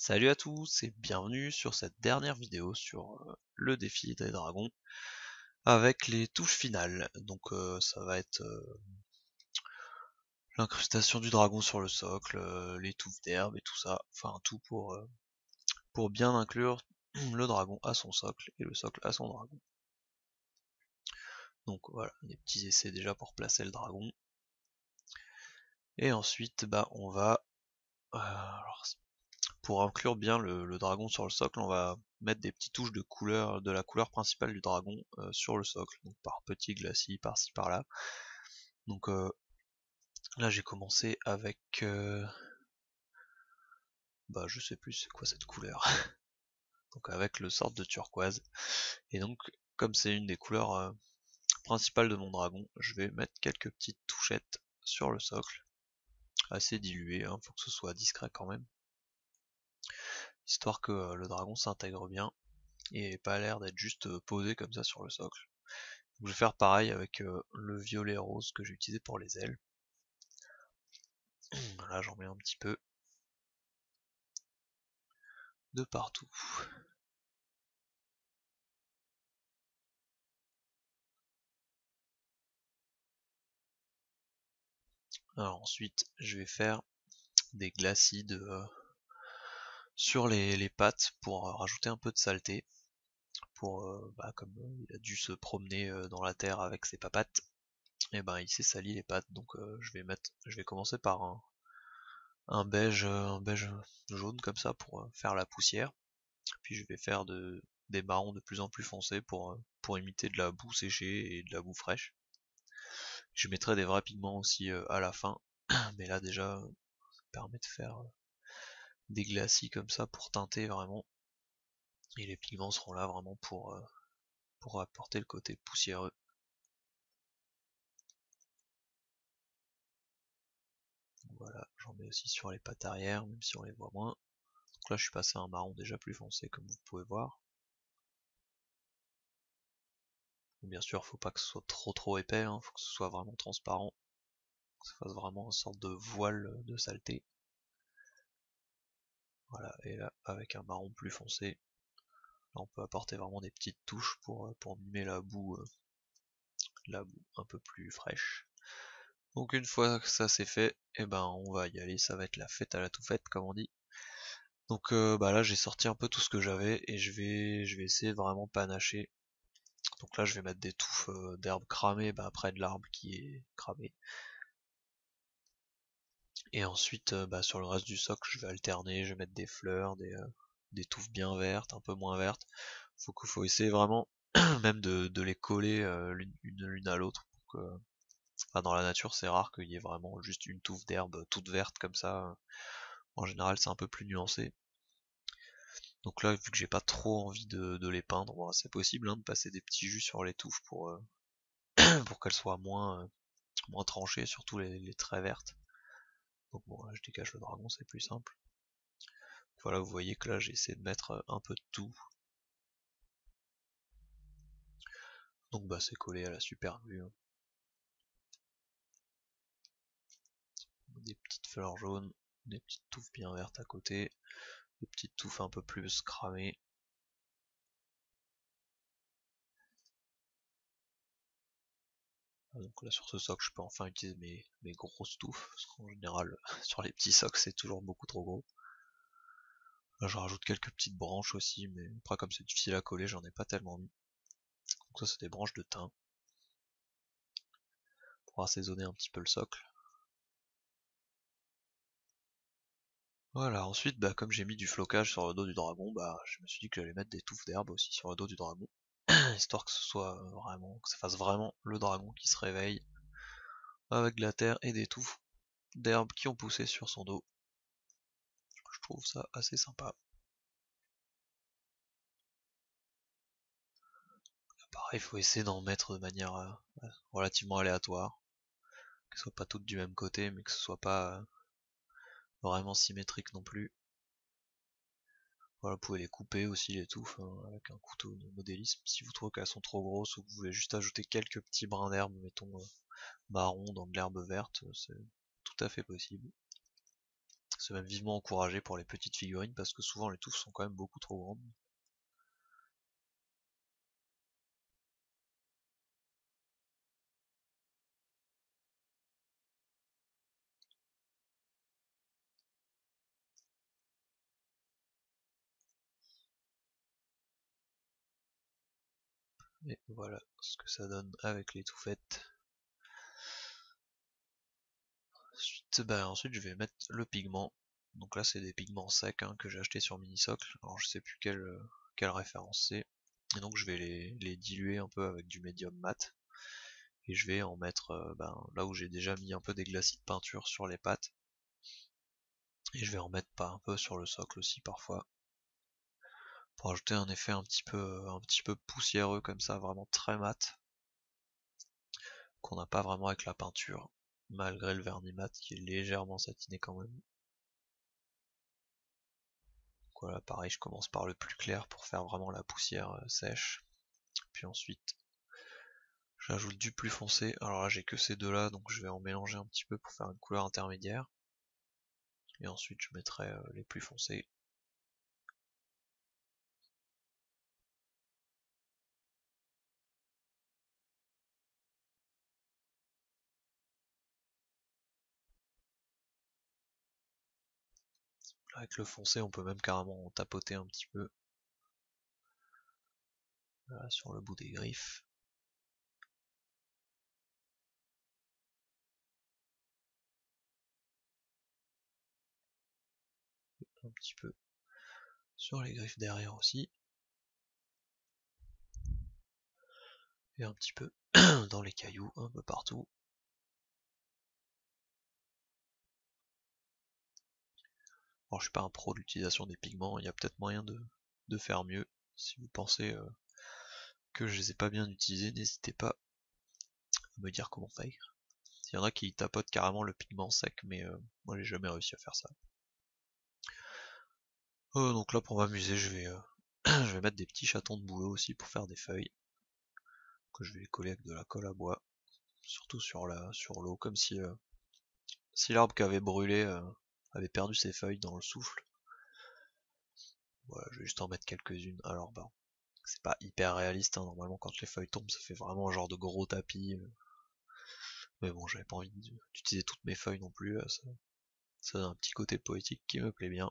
Salut à tous et bienvenue sur cette dernière vidéo sur le défi des dragons avec les touches finales. Donc ça va être l'incrustation du dragon sur le socle, les touffes d'herbe et tout ça, enfin tout pour bien inclure le dragon à son socle et le socle à son dragon. Donc voilà, des petits essais déjà pour placer le dragon. Et ensuite on va alors, pour inclure bien le dragon sur le socle, on va mettre des petites touches de couleur, de la couleur principale du dragon sur le socle, donc par petits glacis par-ci par-là. Donc là j'ai commencé avec, je sais plus c'est quoi cette couleur, donc avec le sort de turquoise. Et donc comme c'est une des couleurs principales de mon dragon, je vais mettre quelques petites touchettes sur le socle, assez diluées, hein, faut que ce soit discret quand même, histoire que le dragon s'intègre bien et pas l'air d'être juste posé comme ça sur le socle. Donc, je vais faire pareil avec le violet rose que j'ai utilisé pour les ailes. Là j'en mets un petit peu de partout. Alors ensuite je vais faire des glacis sur les pattes pour rajouter un peu de saleté. Pour comme il a dû se promener dans la terre avec ses papates, et ben il s'est sali les pattes, donc je vais commencer par un beige jaune comme ça pour faire la poussière. Puis je vais faire des marrons de plus en plus foncés pour imiter de la boue séchée et de la boue fraîche. Je mettrai des vrais pigments aussi à la fin, mais là déjà ça permet de faire des glacis comme ça pour teinter vraiment, et les pigments seront là vraiment pour apporter le côté poussiéreux. Voilà, j'en mets aussi sur les pattes arrière, même si on les voit moins. Donc là je suis passé à un marron déjà plus foncé comme vous pouvez voir. Bien sûr faut pas que ce soit trop épais, hein, faut que ce soit vraiment transparent, que ça fasse vraiment une sorte de voile de saleté. Voilà, et là avec un marron plus foncé, là on peut apporter vraiment des petites touches pour mimer la boue un peu plus fraîche. Donc une fois que ça c'est fait, et ben on va y aller, ça va être la fête à la tout faite comme on dit. Donc là j'ai sorti un peu tout ce que j'avais et je vais essayer de vraiment panacher. Donc là je vais mettre des touffes d'herbe cramées près de l'arbre qui est cramé. Et ensuite sur le reste du socle je vais alterner, je vais mettre des fleurs, des touffes bien vertes, un peu moins vertes. Faut essayer vraiment même de les coller l'une à l'autre. Enfin, dans la nature c'est rare qu'il y ait vraiment juste une touffe d'herbe toute verte comme ça. En général c'est un peu plus nuancé. Donc là, vu que j'ai pas trop envie de les peindre, bon, c'est possible hein, de passer des petits jus sur les touffes pour qu'elles soient moins tranchées, surtout les traits vertes. Donc bon, là je dégage le dragon, c'est plus simple. Voilà, vous voyez que là j'ai essayé de mettre un peu de tout. Donc c'est collé à la super vue, hein. Des petites fleurs jaunes, des petites touffes bien vertes à côté, des petites touffes un peu plus cramées. Donc là sur ce socle je peux enfin utiliser mes grosses touffes, parce qu'en général sur les petits socles c'est toujours beaucoup trop gros. Là je rajoute quelques petites branches aussi, mais après comme c'est difficile à coller j'en ai pas tellement mis. Donc ça c'est des branches de thym pour assaisonner un petit peu le socle. Voilà, ensuite comme j'ai mis du flocage sur le dos du dragon, je me suis dit que j'allais mettre des touffes d'herbe aussi sur le dos du dragon, histoire que ce soit vraiment, que ça fasse vraiment le dragon qui se réveille avec de la terre et des touffes d'herbe qui ont poussé sur son dos. Je trouve ça assez sympa. Pareil, il faut essayer d'en mettre de manière relativement aléatoire, qu'elles soient pas toutes du même côté, mais que ce soit pas vraiment symétrique non plus. Voilà, vous pouvez les couper aussi les touffes hein, avec un couteau de modélisme si vous trouvez qu'elles sont trop grosses, ou que vous voulez juste ajouter quelques petits brins d'herbe, mettons marron dans de l'herbe verte, c'est tout à fait possible. C'est même vivement encouragé pour les petites figurines parce que souvent les touffes sont quand même beaucoup trop grandes. Et voilà ce que ça donne avec les touffettes. Ensuite je vais mettre le pigment. Donc là c'est des pigments secs hein, que j'ai acheté sur Minisocle. Alors je sais plus quelle référence c'est. Et donc je vais les diluer un peu avec du médium mat. Et je vais en mettre là où j'ai déjà mis un peu des glacis de peinture sur les pattes. Et je vais en mettre pas un peu sur le socle aussi parfois. Pour ajouter un effet un petit peu poussiéreux comme ça, vraiment très mat. Qu'on n'a pas vraiment avec la peinture. Malgré le vernis mat qui est légèrement satiné quand même. Donc voilà, pareil, je commence par le plus clair pour faire vraiment la poussière sèche. Puis ensuite, j'ajoute du plus foncé. Alors là, j'ai que ces deux là, donc je vais en mélanger un petit peu pour faire une couleur intermédiaire. Et ensuite, je mettrai les plus foncés. Avec le foncé, on peut même carrément en tapoter un petit peu. Voilà, sur le bout des griffes. Un petit peu sur les griffes derrière aussi. Et un petit peu dans les cailloux, un peu partout. Alors je suis pas un pro de l'utilisation des pigments, il y a peut-être moyen de faire mieux. Si vous pensez que je les ai pas bien utilisés, n'hésitez pas à me dire comment faire. Il y en a qui tapotent carrément le pigment sec, mais moi j'ai jamais réussi à faire ça. Donc là pour m'amuser, je vais mettre des petits chatons de bouleau aussi pour faire des feuilles. Que je vais les coller avec de la colle à bois. Surtout sur l'eau, comme si l'arbre qui avait brûlé avait perdu ses feuilles dans le souffle. Voilà, je vais juste en mettre quelques-unes. Alors c'est pas hyper réaliste, hein. Normalement quand les feuilles tombent ça fait vraiment un genre de gros tapis. Mais bon, j'avais pas envie d'utiliser toutes mes feuilles non plus, ça donne un petit côté poétique qui me plaît bien.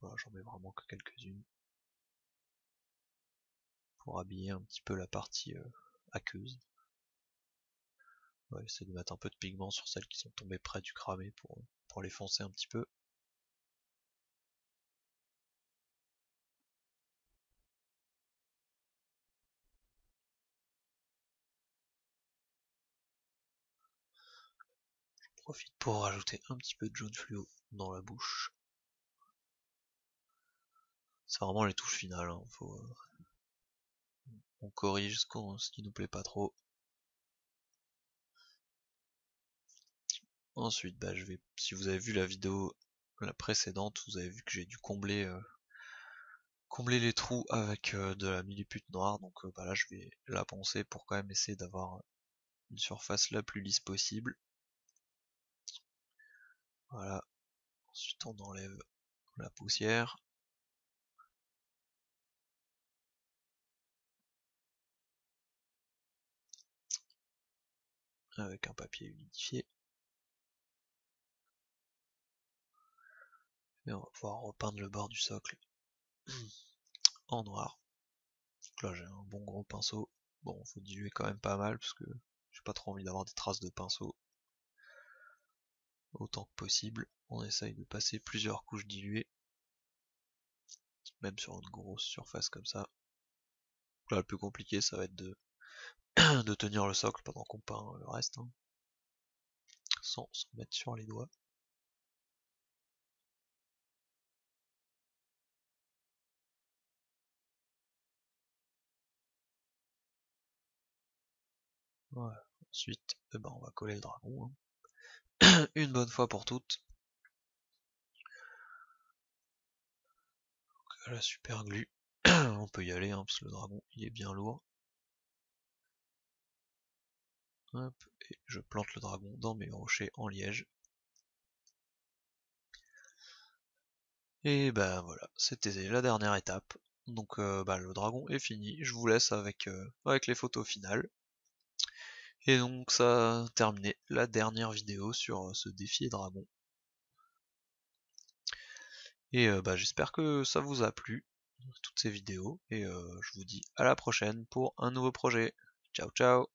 Voilà, j'en mets vraiment que quelques-unes. Pour habiller un petit peu la partie aqueuse. On va essayer de mettre un peu de pigment sur celles qui sont tombées près du cramé pour les foncer un petit peu. J'en profite pour rajouter un petit peu de jaune fluo dans la bouche. C'est vraiment les touches finales, hein. On corrige ce qui nous plaît pas trop. Ensuite, si vous avez vu la vidéo la précédente, vous avez vu que j'ai dû combler les trous avec de la millipute noire. Donc là, je vais la poncer pour quand même essayer d'avoir une surface la plus lisse possible. Voilà. Ensuite, on enlève la poussière. Avec un papier humidifié. Et on va pouvoir repeindre le bord du socle en noir. Donc là j'ai un bon gros pinceau. Bon, faut diluer quand même pas mal parce que j'ai pas trop envie d'avoir des traces de pinceau. Autant que possible, on essaye de passer plusieurs couches diluées, même sur une grosse surface comme ça. Donc là le plus compliqué ça va être de tenir le socle pendant qu'on peint le reste, hein, sans s'en mettre sur les doigts. Voilà. Ensuite, on va coller le dragon, hein. Une bonne fois pour toutes. Donc, la super glue. On peut y aller, hein, parce que le dragon il est bien lourd. Hop, et je plante le dragon dans mes rochers en liège. Et bah voilà, c'était la dernière étape. Donc bah, le dragon est fini, je vous laisse avec les photos finales. Et donc ça a terminé la dernière vidéo sur ce défi dragon. Et bah, j'espère que ça vous a plu, toutes ces vidéos, et je vous dis à la prochaine pour un nouveau projet. Ciao ciao.